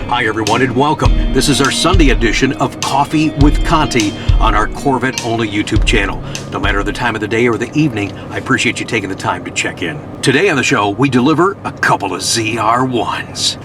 Hi everyone and welcome. This is our Sunday edition of Coffee with Conti on our Corvette only YouTube channel. No matter the time of the day or the evening, I appreciate you taking the time to check in. Today on the show, we deliver a couple of ZR1s.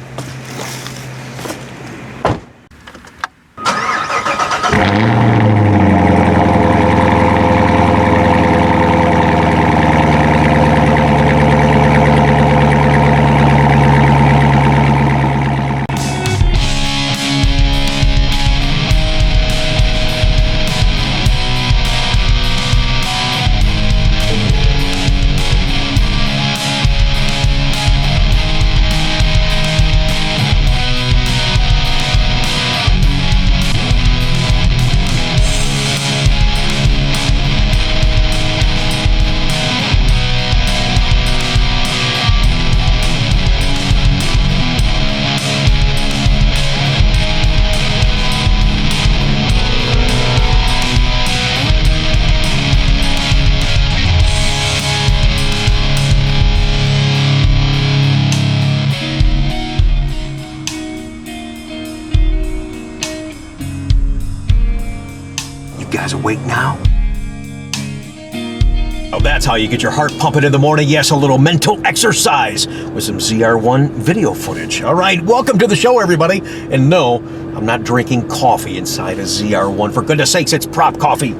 Guys awake now? Oh, that's how you get your heart pumping in the morning. Yes, a little mental exercise with some ZR1 video footage. All right, welcome to the show, everybody. And no, I'm not drinking coffee inside a ZR1. For goodness sakes, it's prop coffee.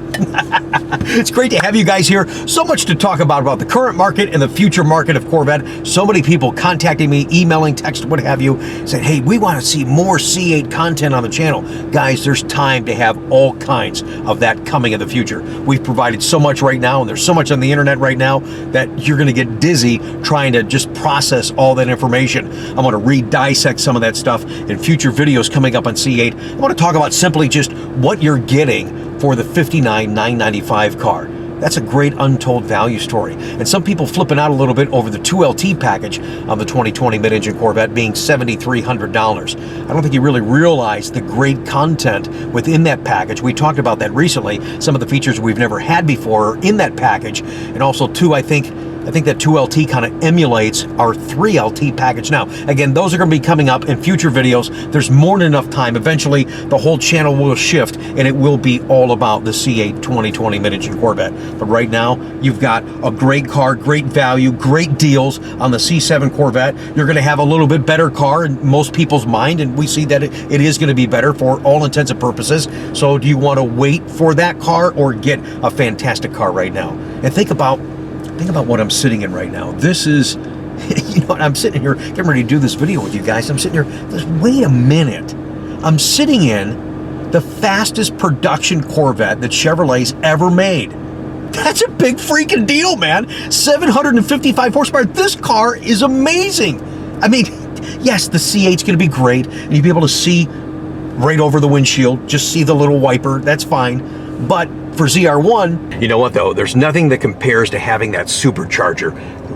It's great to have you guys here. So much to talk about the current market and the future market of Corvette. So many people contacting me, emailing, text, what have you, saying, hey, we want to see more C8 content on the channel. Guys, there's time to have all kinds of that coming in the future. We've provided so much right now, and there's so much on the internet right now that you're going to get dizzy trying to just process all that information. I want to re-dissect some of that stuff in future videos coming up on C8. I want to talk about simply just what you're getting for the $59,995 car. That's a great untold value story. And some people flipping out a little bit over the 2LT package on the 2020 mid-engine Corvette being $7,300. I don't think you really realize the great content within that package. We talked about that recently. Some of the features we've never had before are in that package. And also too, I think that 2LT kind of emulates our 3LT package now. Again, those are going to be coming up in future videos. There's more than enough time. Eventually, the whole channel will shift, and it will be all about the C8 2020 mid-engine Corvette. But right now, you've got a great car, great value, great deals on the C7 Corvette. You're going to have a little bit better car in most people's mind, and we see that it is going to be better for all intents and purposes. So do you want to wait for that car or get a fantastic car right now? And think about what I'm sitting in right now. This is, you know, I'm sitting here getting ready to do this video with you guys. I'm sitting here, wait a minute. I'm sitting in the fastest production Corvette that Chevrolet's ever made. That's a big freaking deal, man. 755 horsepower. This car is amazing. I mean, yes, the C8's going to be great, and you'll be able to see right over the windshield, just see the little wiper. That's fine. But for ZR1, you know what though? There's nothing that compares to having that supercharger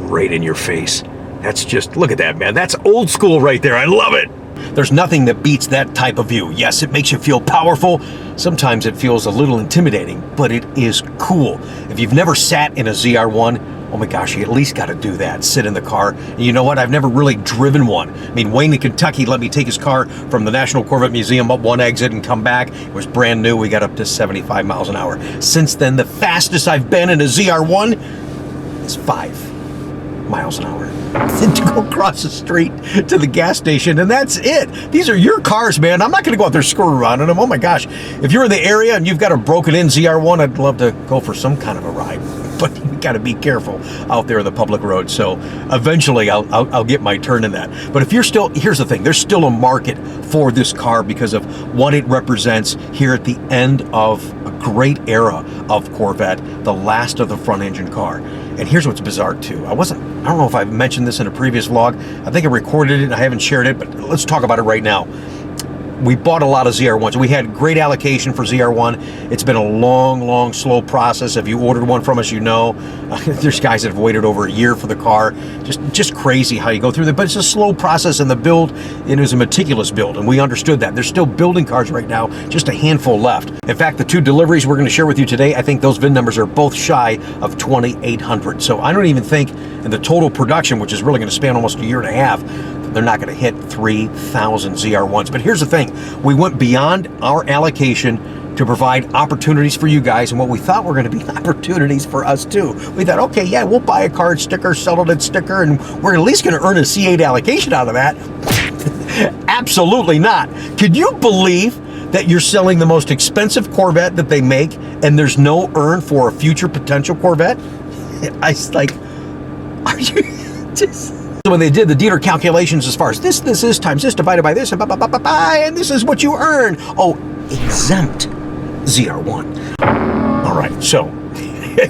right in your face. That's just, look at that, man. That's old school right there. I love it. There's nothing that beats that type of view. Yes, it makes you feel powerful. Sometimes it feels a little intimidating, but it is cool. If you've never sat in a ZR1, oh my gosh, you at least got to do that. Sit in the car. And you know what? I've never really driven one. I mean, Wayne in Kentucky let me take his car from the National Corvette Museum up one exit and come back. It was brand new. We got up to 75 miles an hour. Since then, the fastest I've been in a ZR1 is 5 miles an hour. Then to go across the street to the gas station, and that's it. These are your cars, man. I'm not going to go out there screw around in them. Oh my gosh. If you're in the area and you've got a broken in ZR1, I'd love to go for some kind of a ride. But you got to be careful out there on the public road. So eventually I'll get my turn in that. But if you're still, here's the thing, there's still a market for this car because of what it represents here at the end of a great era of Corvette, the last of the front engine car. And here's what's bizarre too. I don't know if I've mentioned this in a previous vlog. I think I recorded it and I haven't shared it, but let's talk about it right now. We bought a lot of ZR1s. We had great allocation for ZR1. It's been a long, slow process. If you ordered one from us, you know. There's guys that have waited over a year for the car. Just crazy how you go through that. But it's a slow process in the build. It is a meticulous build, and we understood that. They're still building cars right now, just a handful left. In fact, the two deliveries we're going to share with you today, I think those VIN numbers are both shy of 2,800. So I don't even think in the total production, which is really going to span almost a year and a half, they're not going to hit 3,000 ZR1s. But here's the thing. We went beyond our allocation to provide opportunities for you guys, and what we thought were going to be opportunities for us too. We thought, okay, yeah, we'll buy a card sticker, sell it at sticker, and we're at least going to earn a C8 allocation out of that. Absolutely not. Could you believe that you're selling the most expensive Corvette that they make, and there's no earn for a future potential Corvette? I was like, are you just... So when they did the dealer calculations as far as this is times this divided by this, and this is what you earn. Oh, exempt ZR1. All right, so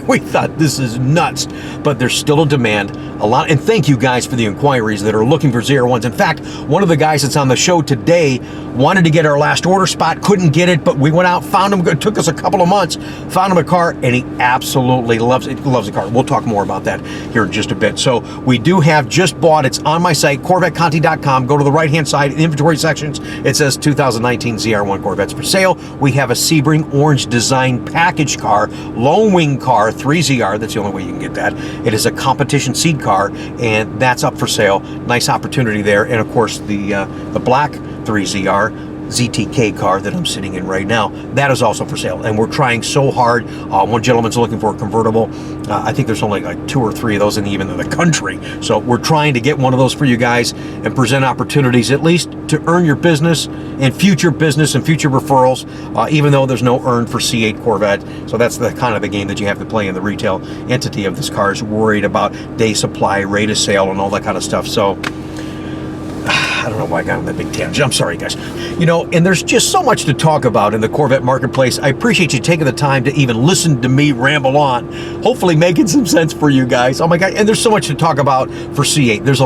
we thought this is nuts, but there's still a demand, a lot, and thank you guys for the inquiries that are looking for ZR1s. In fact, one of the guys that's on the show today wanted to get our last order spot, couldn't get it, but we went out, found him, it took us a couple of months, found him a car, and he absolutely loves it, loves the car. We'll talk more about that here in just a bit. So we do have just bought, it's on my site, CorvetteConti.com. Go to the right-hand side, inventory sections, it says 2019 ZR1 Corvettes for sale. We have a Sebring orange design package car, lone wing car, 3ZR, that's the only way you can get that. It is a competition seed car, and that's up for sale. Nice opportunity there. And of course, the black 3ZR ZTK car that I'm sitting in right now, that is also for sale, and we're trying so hard. One gentleman's looking for a convertible. I think there's only like 2 or 3 of those in even the country, so we're trying to get one of those for you guys and present opportunities at least to earn your business and future referrals, even though there's no earn for C8 Corvette. So that's the kind of the game that you have to play in the retail entity of this car, is worried about day supply, rate of sale, and all that kind of stuff. So I don't know why I got on that big tangent. I'm sorry, guys. You know, and there's just so much to talk about in the Corvette marketplace. I appreciate you taking the time to even listen to me ramble on, hopefully making some sense for you guys. Oh my God, and there's so much to talk about for C8. There's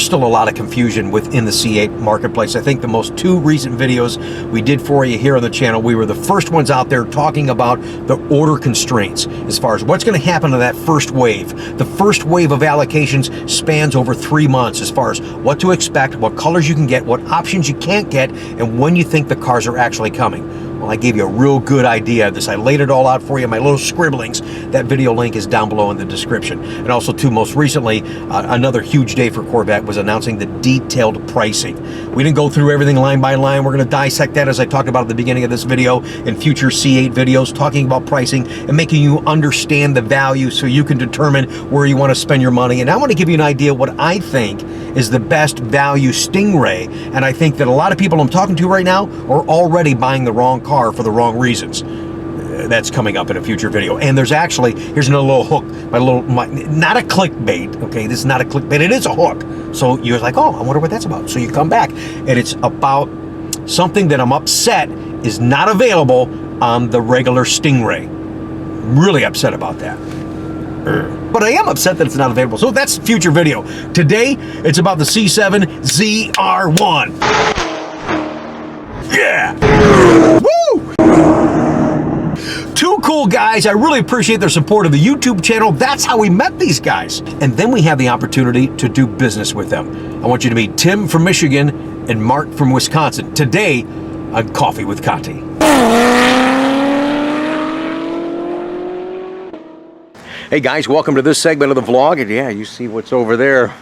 still a lot of confusion within the C8 marketplace. I think the most 2 recent videos we did for you here on the channel, we were the first ones out there talking about the order constraints as far as what's going to happen to that first wave. The first wave of allocations spans over 3 months as far as what to expect, what colors you can get, what options you can't get, and when you think the cars are actually coming. Well, I gave you a real good idea of this. I laid it all out for you, my little scribblings. That video link is down below in the description. And also, too, most recently, another huge day for Corvette was announcing the detailed pricing. We didn't go through everything line by line. We're going to dissect that, as I talked about at the beginning of this video, in future C8 videos, talking about pricing and making you understand the value so you can determine where you want to spend your money. And I want to give you an idea what I think is the best value Stingray. And I think that a lot of people I'm talking to right now are already buying the wrong car for the wrong reasons. That's coming up in a future video. And there's actually, here's another little hook, not a clickbait, okay? This is not a clickbait, it is a hook. So you're like, oh, I wonder what that's about. So you come back, and it's about something that I'm upset is not available on the regular Stingray. Really upset about that. But I am upset that it's not available. So that's future video. Today, it's about the C7 ZR1. Yeah! Woo! 2 cool guys. I really appreciate their support of the YouTube channel. That's how we met these guys. And then we have the opportunity to do business with them. I want you to meet Tim from Michigan and Mark from Wisconsin. Today on Coffee with Conti. Hey guys, welcome to this segment of the vlog. And yeah, you see what's over there.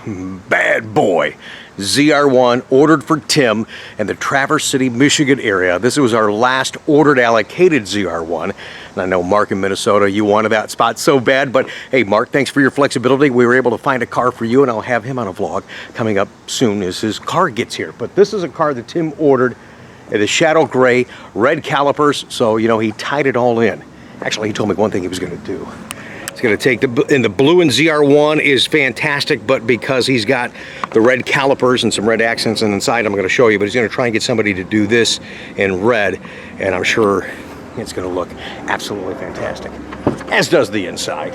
Bad boy. ZR1 ordered for Tim in the Traverse City, Michigan area. This was our last ordered allocated ZR1. And I know Mark in Minnesota, you wanted that spot so bad, but hey Mark, thanks for your flexibility. We were able to find a car for you, and I'll have him on a vlog coming up soon as his car gets here. But this is a car that Tim ordered. It is shadow gray, red calipers, so you know, he tied it all in. Actually, he told me one thing he was gonna do. It's going to take the blue in ZR1 is fantastic, but because he's got the red calipers and some red accents inside, I'm going to show you, but he's going to try and get somebody to do this in red, and I'm sure it's going to look absolutely fantastic, as does the inside.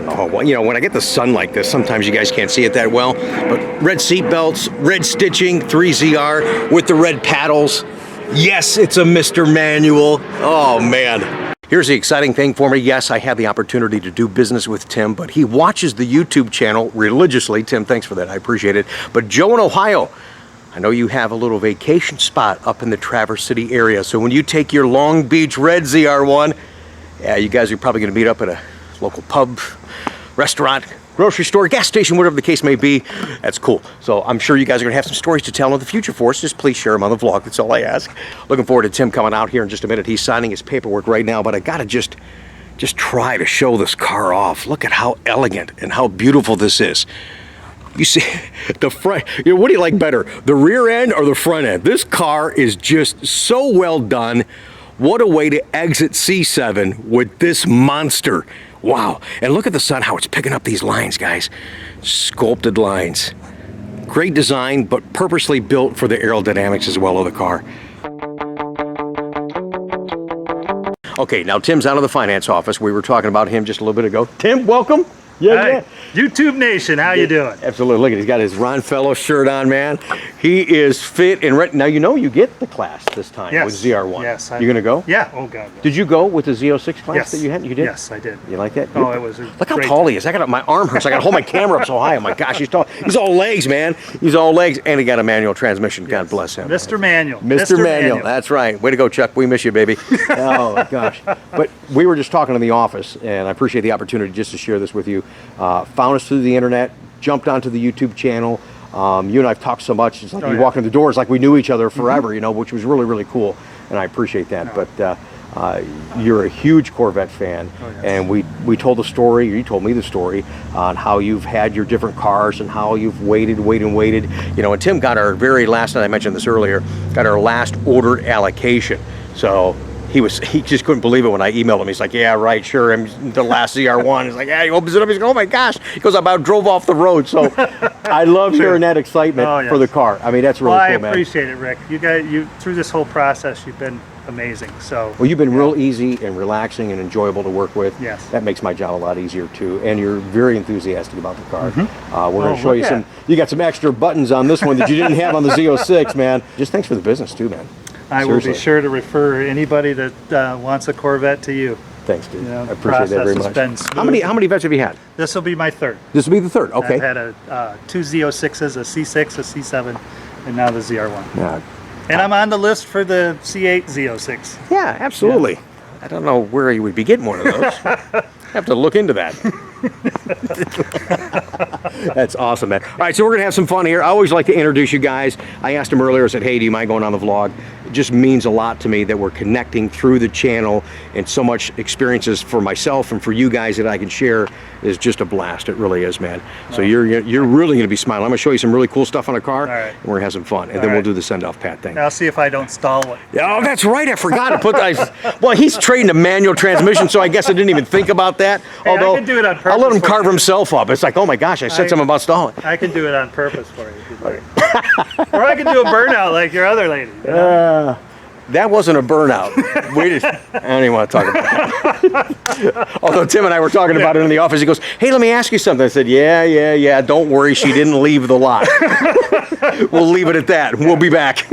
Oh, well, you know, when I get the sun like this, sometimes you guys can't see it that well, but red seat belts, red stitching, 3ZR with the red paddles. Yes, it's a Mr. Manual. Oh, man. Here's the exciting thing for me. Yes, I have the opportunity to do business with Tim, but he watches the YouTube channel religiously. Tim, thanks for that. I appreciate it. But Joe in Ohio, I know you have a little vacation spot up in the Traverse City area. So when you take your Long Beach red ZR1, yeah, you guys are probably going to meet up at a local pub, restaurant, grocery store, gas station, whatever the case may be. That's cool. So I'm sure you guys are gonna have some stories to tell in the future for us. Just please share them on the vlog. That's all I ask. Looking forward to Tim coming out here in just a minute. He's signing his paperwork right now, but I gotta just try to show this car off. Look at how elegant and how beautiful this is. You see, the front, what do you like better, the rear end or the front end? This car is just so well done. What a way to exit C7 with this monster. Wow, and look at the sun, how it's picking up these lines, guys. Sculpted lines. Great design, but purposely built for the aerodynamics as well of the car. Okay, now Tim's out of the finance office. We were talking about him just a little bit ago. Tim, welcome. Yeah. YouTube Nation, how you doing? Absolutely. Look at, he's got his Ron Fellow shirt on, man. He is fit and ready. Now you know you get the class this time with ZR1. Yes. You gonna go? Yeah. Oh God. Did you go with the Z06 class that you had? You did? Yes, I did. You like that? Oh, it was. Look how tall he is. I got my arm hurts. I got to hold my camera up so high. Oh my gosh, he's tall. He's all legs, man. He's all legs, and he got a manual transmission. God bless him. Mr. Manual. Mr. Manual. That's right. Way to go, Chuck. We miss you, baby. Oh my gosh. But we were just talking in the office, and I appreciate the opportunity just to share this with you. Found us through the internet, jumped onto the YouTube channel. You and I've talked so much. It's like we walk in the doors like we knew each other forever, you know, which was really, really cool. And I appreciate that. But you're a huge Corvette fan. And we told the story, or you told me the story, on how you've had your different cars and how you've waited. You know, and Tim got our very last, and I mentioned this earlier, got our last ordered allocation. So he just couldn't believe it when I emailed him. He's like, yeah, right, sure. I'm the last ZR1. He's like, yeah, he opens it up. He's like, oh my gosh. He goes, I about drove off the road. So I love hearing that excitement for the car. I mean, that's really cool, man. I appreciate it, Rick. You through this whole process, you've been amazing. So well, you've been real easy and relaxing and enjoyable to work with. Yes. That makes my job a lot easier too. And you're very enthusiastic about the car. We're going to show you some. You got some extra buttons on this one that you didn't have on the Z06, man. Just thanks for the business too, man. I will be sure to refer anybody that wants a Corvette to you. Thanks, dude. You know, I appreciate that very much. How many Vettes have you had? This will be my third. This will be the third. Okay. I've had two Z06s, a C6, a C7, and now the ZR1. Yeah. And I'm on the list for the C8 Z06. Yeah, absolutely. Yeah. I don't know where you would be getting one of those. Have to look into that. That's awesome, man. All right, so we're going to have some fun here. I always like to introduce you guys. I asked him earlier, I said, hey, do you mind going on the vlog? It just means a lot to me that we're connecting through the channel, and so much experiences for myself and for you guys that I can share is just a blast. It really is, man. So you're really going to be smiling. I'm going to show you some really cool stuff on the car, and we're going to have some fun. And then we'll do the send-off pat thing. I'll see if I don't stall it. Oh, that's right. I forgot to put that. Well, he's trading a manual transmission, so I guess I didn't even think about that. Hey, although I can do it on purpose. I'll let him carve himself up. It's like, oh my gosh, I said something about stalling. I can do it on purpose for you if you'd like. Or I can do a burnout like your other lady. You know? That wasn't a burnout. I don't even want to talk about that. Although Tim and I were talking about it in the office. He goes, hey, let me ask you something. I said, yeah, don't worry. She didn't leave the lot. We'll leave it at that. We'll be back.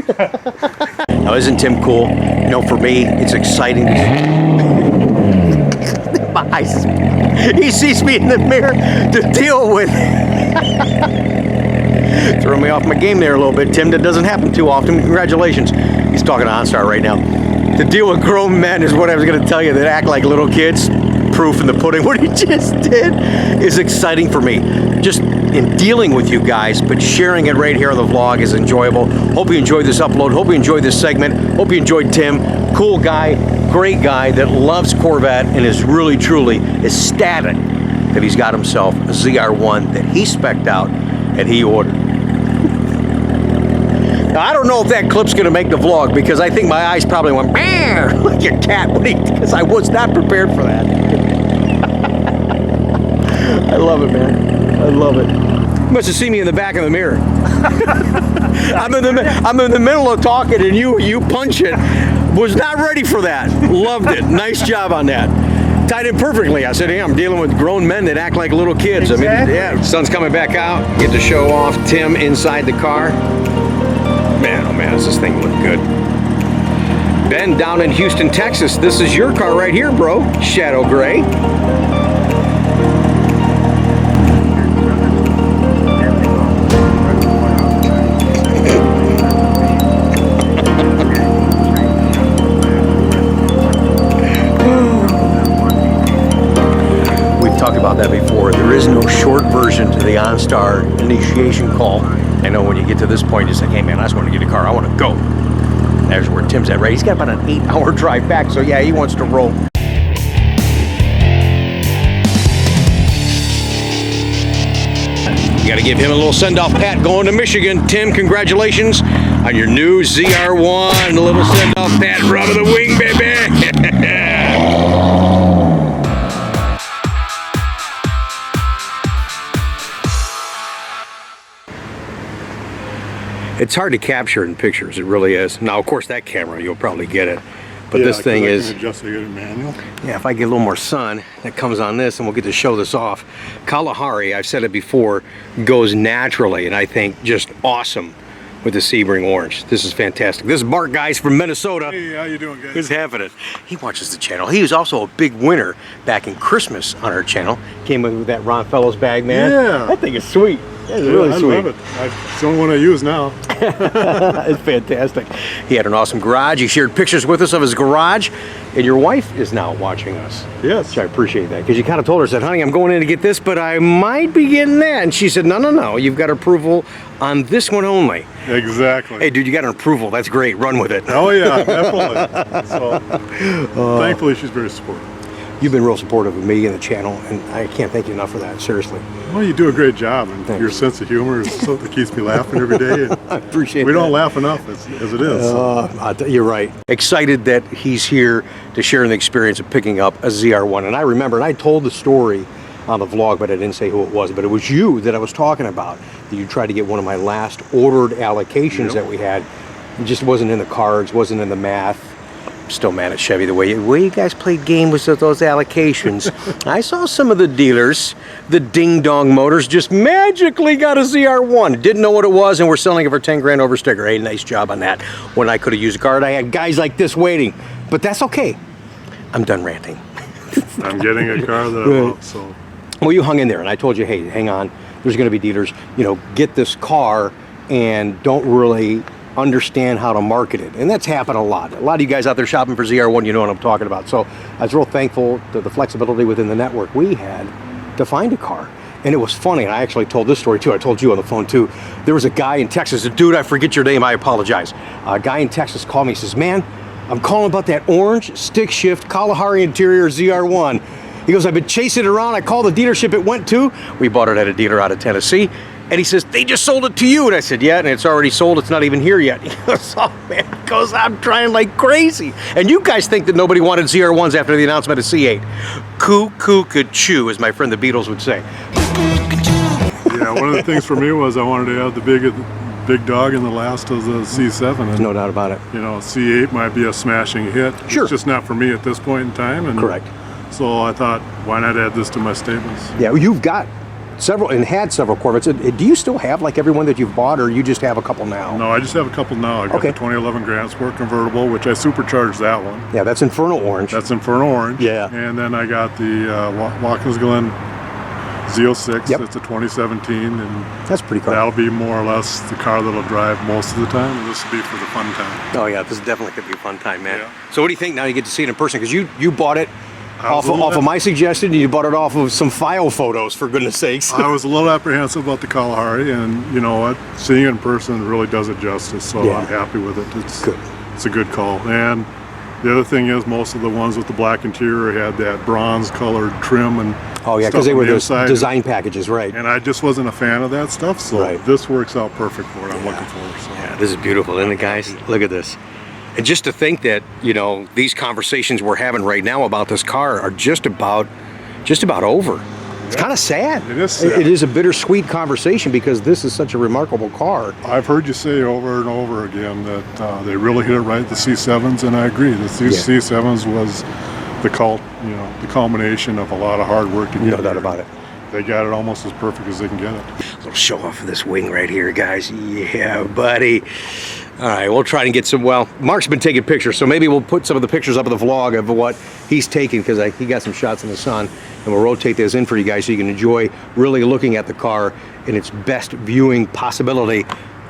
Now, isn't Tim cool? You know, for me, it's exciting to my eyes. He sees me in the mirror to deal with. Throw me off my game there a little bit, Tim. That doesn't happen too often. Congratulations. He's talking to OnStar right now. To deal with grown men is what I was going to tell you, that act like little kids. Proof in the pudding. What he just did is exciting for me. Just in dealing with you guys, but sharing it right here on the vlog is enjoyable. Hope you enjoyed this upload. Hope you enjoyed this segment. Hope you enjoyed Tim. Cool guy, great guy that loves Corvette and is really, truly ecstatic that he's got himself a ZR1 that he spec'd out and he ordered. Now, I don't know if that clip's going to make the vlog, because I think my eyes probably went like a cat, because I was not prepared for that. I love it, man. I love it. You must have seen me in the back of the mirror. I'm in the middle of talking, and you punch it. Was not ready for that. Loved it. Nice job on that. Tied in perfectly. I said, hey, I'm dealing with grown men that act like little kids. Exactly. I mean, yeah. Sun's coming back out. Get to show off Tim inside the car. Man, oh man, does this thing look good. Ben down in Houston, Texas. This is your car right here, bro. Shadow Gray. We've talked about that before. The There is no short version to the OnStar initiation call. I know when you get to this point, you say, hey man, I just want to get a car, I want to go. There's where Tim's at, right? He's got about an 8-hour drive back, so yeah, he wants to roll. You got to give him a little send-off pat going to Michigan. Tim, congratulations on your new ZR1. A little send-off pat, rub of the wing, baby. It's hard to capture in pictures, it really is. Now, of course, that camera, you'll probably get it. But yeah, this thing is, adjust it in manual. Yeah, if I get a little more sun that comes on this, and we'll get to show this off. Kalahari, I've said it before, goes naturally, and I think just awesome with the Sebring orange. This is fantastic. This is Mark, guys, from Minnesota. Hey, how you doing, guys? Who's having it? He watches the channel. He was also a big winner back in Christmas on our channel. Came in with that Ron Fellows bag, man. Yeah. That thing is sweet. It's really sweet. I love it. It's the only one I use now. It's fantastic. He had an awesome garage. He shared pictures with us of his garage, and your wife is now watching us. Yes. Which I appreciate that, because you kind of told her, said, honey, I'm going in to get this, but I might be getting that. And she said, no, no, no, you've got approval on this one only. Exactly. Hey, dude, you got an approval. That's great. Run with it. Oh, yeah, definitely. So, thankfully, she's very supportive. You've been real supportive of me and the channel, and I can't thank you enough for that, seriously. Well, you do a great job, and Thanks. Your sense of humor is something that keeps me laughing every day. And I appreciate it. We don't laugh enough as it is. You're right. Excited that he's here to share the experience of picking up a ZR1. And I remember, and I told the story on the vlog, but I didn't say who it was, but it was you that I was talking about, that you tried to get one of my last ordered allocations that we had. It just wasn't in the cards, wasn't in the math. Still mad at Chevy the way you guys played game with those allocations. I saw some of the dealers, the Ding Dong Motors, just magically got a ZR1. Didn't know what it was, and we're selling it for 10 grand over sticker. Hey, nice job on that. When I could have used a card, I had guys like this waiting. But that's okay. I'm done ranting. I'm getting a car that I want, so. Well, you hung in there, and I told you, hey, hang on. There's going to be dealers, you know, get this car and don't really understand how to market it, and that's happened a lot. A lot of you guys out there shopping for ZR1, you know what I'm talking about. So I was real thankful to the flexibility within the network we had to find a car. And it was funny, and I actually told this story too. I told you on the phone too. There was a guy in Texas, a dude, I forget your name, I apologize. A guy in Texas called me, he says, man, I'm calling about that orange stick shift Kalahari interior ZR1. He goes, I've been chasing it around. I called the dealership it went to. We bought it at a dealer out of Tennessee. And he says, they just sold it to you. And I said, yeah, and it's already sold. It's not even here yet. He goes, oh man, he goes, I'm trying like crazy. And you guys think that nobody wanted ZR1s after the announcement of C8. Coo-coo-ca-choo, as my friend the Beatles would say. Yeah, one of the things for me was I wanted to have the big dog in the last of the C7. And, no doubt about it. You know, C8 might be a smashing hit. Sure. It's just not for me at this point in time. And correct. So I thought, why not add this to my stables? Yeah, you've got several and had several Corvettes. Do you still have like everyone that you've bought, or you just have a couple now? No, I just have a couple now. I got the 2011 Grand Sport convertible, which I supercharged that one. Yeah, that's Inferno Orange. That's Inferno Orange. Yeah. And then I got the Watkins Glen Z06. Yep. It's a 2017, and that's pretty cool. That'll be more or less the car that'll drive most of the time. And this will be for the fun time. Oh yeah, this definitely could be a fun time, man. Yeah. So what do you think now you get to see it in person? Because you bought it off of my suggestion, and you bought it off of some file photos, for goodness sakes. I was a little apprehensive about the Kalahari, and you know what? Seeing it in person really does it justice, so I'm happy with it. It's good. It's a good call. And the other thing is, most of the ones with the black interior had that bronze colored trim and oh yeah, because they were those design packages, right? And I just wasn't a fan of that stuff, so this works out perfect for what I'm looking for. So. Yeah, this is beautiful, isn't it, guys? Look at this. And just to think that, you know, these conversations we're having right now about this car are just about over. It's kind of sad. It is sad. It is a bittersweet conversation because this is such a remarkable car. I've heard you say over and over again that they really hit it right, the C7s, and I agree. The C7s was the culmination of a lot of hard work. No doubt about it. They got it almost as perfect as they can get it. A little show off of this wing right here, guys. Yeah, buddy. All right, we'll try and get some, well, Mark's been taking pictures, so maybe we'll put some of the pictures up of the vlog of what he's taking, because he got some shots in the sun, and we'll rotate those in for you guys so you can enjoy really looking at the car in its best viewing possibility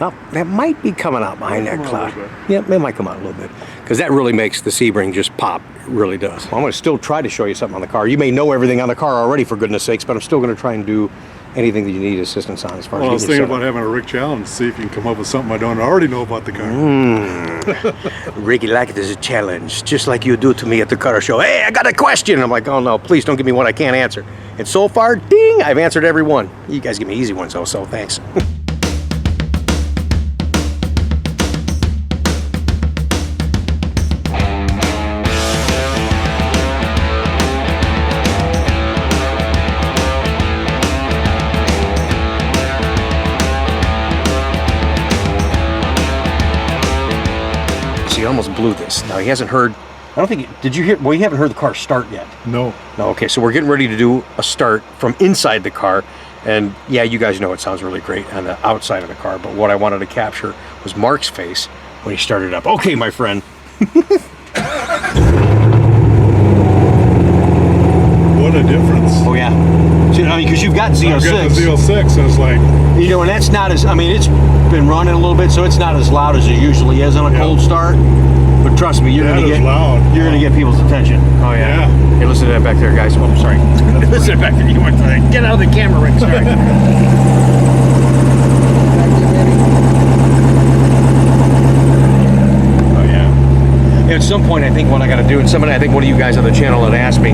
Oh, that might be coming out behind that cloud. Yeah. Yeah, it might come out a little bit. Because that really makes the Sebring just pop. It really does. Well, I'm going to still try to show you something on the car. You may know everything on the car already, for goodness sakes, but I'm still going to try and do anything that you need assistance on as far as I was thinking about having a rig challenge, see if you can come up with something I don't already know about the car. Ricky like it as a challenge, just like you do to me at the car show. Hey, I got a question. I'm like, oh no, please don't give me one I can't answer. And so far, ding, I've answered every one. You guys give me easy ones though, so thanks. He almost blew this. Now he hasn't heard, I don't think, did you hear, well, you haven't heard the car start yet. No. No, okay, so we're getting ready to do a start from inside the car. And yeah, you guys know it sounds really great on the outside of the car, but what I wanted to capture was Mark's face when he started up. Okay, my friend. What a difference. Oh yeah. See, I mean, because you've got Z06. I've got the Z06, and it's like, you know, and that's not as, I mean, it's been running a little bit, so it's not as loud as it usually is on a cold start. But trust me, you're gonna get loud. You're gonna get people's attention. Oh yeah. Hey, listen to that back there, guys. Oh, I'm sorry. Listen to that back there. You want to get out of the camera, Rick. Sorry. Oh yeah. At some point, I think what I got to do, and somebody, I think one of you guys on the channel had asked me,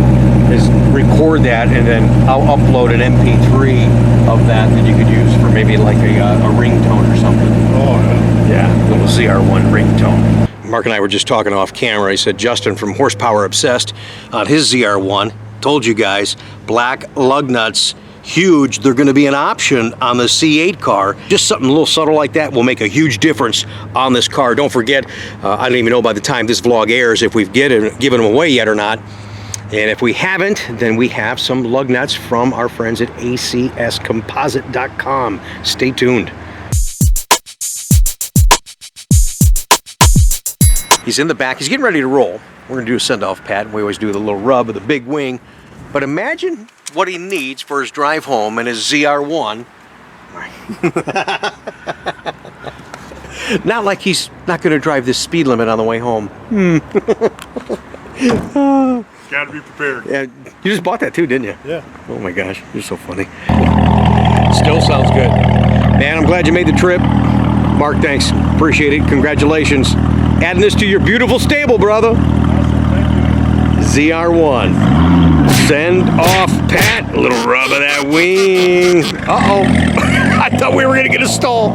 is record that, and then I'll upload an MP3 of that you could use for maybe like a ringtone or something. Oh yeah. Yeah, little ZR1 ringtone. Mark and I were just talking off camera. He said Justin from Horsepower Obsessed on his ZR1 told you guys black lug nuts, huge. They're going to be an option on the C8 car. Just something a little subtle like that will make a huge difference on this car. Don't forget, I don't even know by the time this vlog airs if we've given them away yet or not. And if we haven't, then we have some lug nuts from our friends at acscomposite.com. Stay tuned. He's in the back. He's getting ready to roll. We're going to do a send-off pat. We always do the little rub of the big wing. But imagine what he needs for his drive home in his ZR1. Not like he's not going to drive this speed limit on the way home. Got to be prepared. Yeah, you just bought that too, didn't you? Yeah. Oh my gosh, you're so funny. Still sounds good. Man, I'm glad you made the trip. Mark, thanks. Appreciate it. Congratulations. Adding this to your beautiful stable, brother. ZR1. Send off pat. A little rub of that wing. Uh-oh. I thought we were going to get a stall.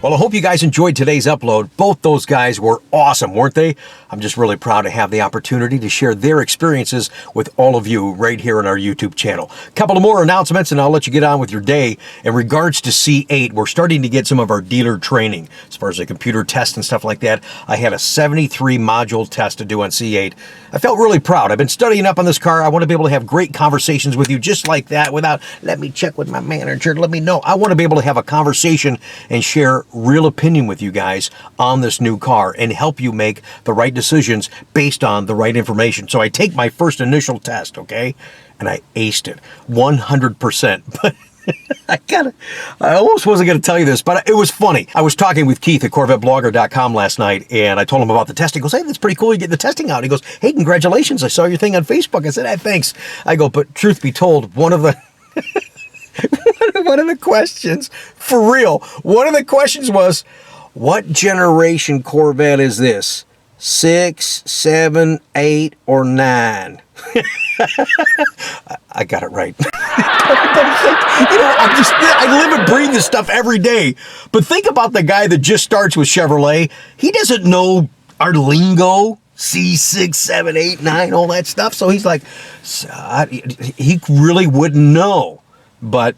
Well, I hope you guys enjoyed today's upload. Both those guys were awesome, weren't they? I'm just really proud to have the opportunity to share their experiences with all of you right here on our YouTube channel. A couple of more announcements and I'll let you get on with your day. In regards to C8, we're starting to get some of our dealer training as far as the computer test and stuff like that. I had a 73 module test to do on C8. I felt really proud. I've been studying up on this car. I want to be able to have great conversations with you just like that without, let me check with my manager, let me know. I want to be able to have a conversation and share real opinion with you guys on this new car and help you make the right decisions based on the right information. So I take my first initial test, okay, and I aced it 100%. But I almost wasn't going to tell you this, but it was funny. I was talking with Keith at CorvetteBlogger.com last night, and I told him about the testing. He goes, hey, that's pretty cool. You get the testing out. He goes, hey, congratulations. I saw your thing on Facebook. I said, hey, thanks. I go, but truth be told, one of the one of the questions, for real, one of the questions was, what generation Corvette is this? 6, 7, 8, or 9? I got it right. You know, I live and breathe this stuff every day. But think about the guy that just starts with Chevrolet. He doesn't know our lingo. C6, 7, 8, 9, all that stuff. So he's like, he really wouldn't know. But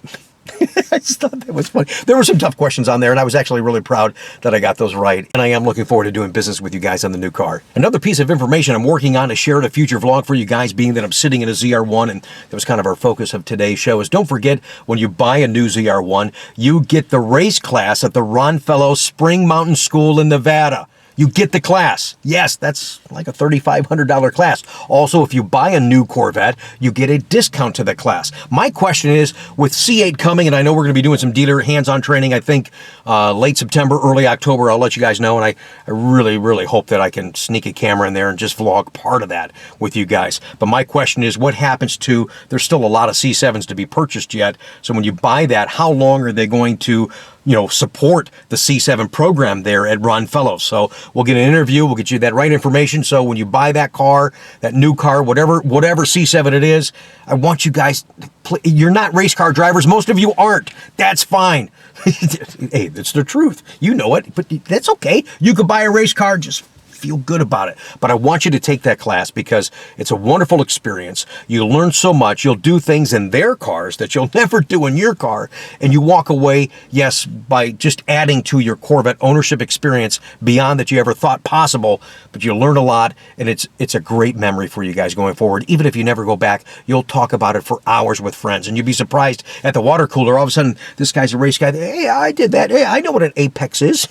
I just thought that was funny. There were some tough questions on there, and I was actually really proud that I got those right. And I am looking forward to doing business with you guys on the new car. Another piece of information I'm working on to share in a future vlog for you guys, being that I'm sitting in a ZR1, and that was kind of our focus of today's show, is don't forget, when you buy a new ZR1, you get the race class at the Ron Fellow Spring Mountain School in Nevada. You get the class. Yes, that's like a $3,500 class. Also, if you buy a new Corvette, you get a discount to the class. My question is, with C8 coming, and I know we're going to be doing some dealer hands-on training, I think late September, early October, I'll let you guys know, and I really, really hope that I can sneak a camera in there and just vlog part of that with you guys. But my question is, what happens to, there's still a lot of C7s to be purchased yet, so when you buy that, how long are they going to support the C7 program there at Ron Fellows? So we'll get an interview, we'll get you that right information. So when you buy that car, that new car, whatever C7 it is, I want you guys, you're not race car drivers. Most of you aren't. That's fine. Hey, it's the truth. You know it, but that's okay. You could buy a race car, just feel good about it. But I want you to take that class because it's a wonderful experience. You learn so much. You'll do things in their cars that you'll never do in your car. And you walk away, yes, by just adding to your Corvette ownership experience beyond that you ever thought possible. But you learn a lot, and it's a great memory for you guys going forward. Even if you never go back, you'll talk about it for hours with friends. And you'll be surprised at the water cooler. All of a sudden, this guy's a race guy. Hey, I did that. Hey, I know what an Apex is.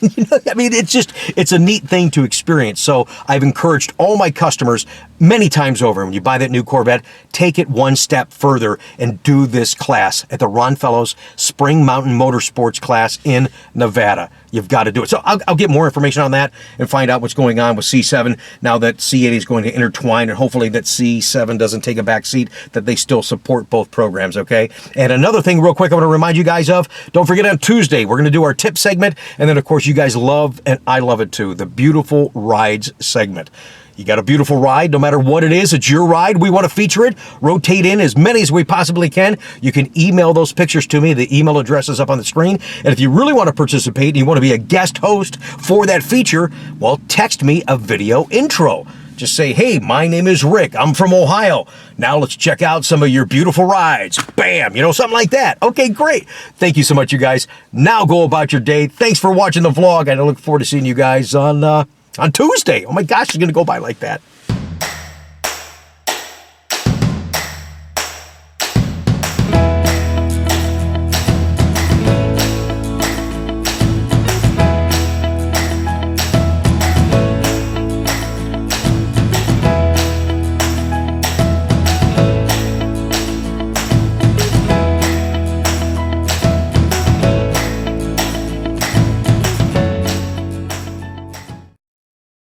I mean, it's a neat thing to experience. So I've encouraged all my customers many times over, when you buy that new Corvette, take it one step further and do this class at the Ron Fellows Spring Mountain Motorsports class in Nevada. You've got to do it. So I'll get more information on that and find out what's going on with C7 now that C8 is going to intertwine, and hopefully that C7 doesn't take a back seat, that they still support both programs, okay? And another thing real quick I want to remind you guys of, don't forget on Tuesday, we're going to do our tip segment, and then of course you guys love, and I love it too, the beautiful rides segment. You got a beautiful ride, no matter what it is, it's your ride. We want to feature it, rotate in as many as we possibly can. You can email those pictures to me. The email address is up on the screen. And if you really want to participate and you want to be a guest host for that feature, well, text me a video intro. Just say, hey, my name is Rick. I'm from Ohio. Now let's check out some of your beautiful rides. Bam, something like that. Okay, great. Thank you so much, you guys. Now go about your day. Thanks for watching the vlog, and I look forward to seeing you guys on Tuesday. Oh my gosh, it's going to go by like that.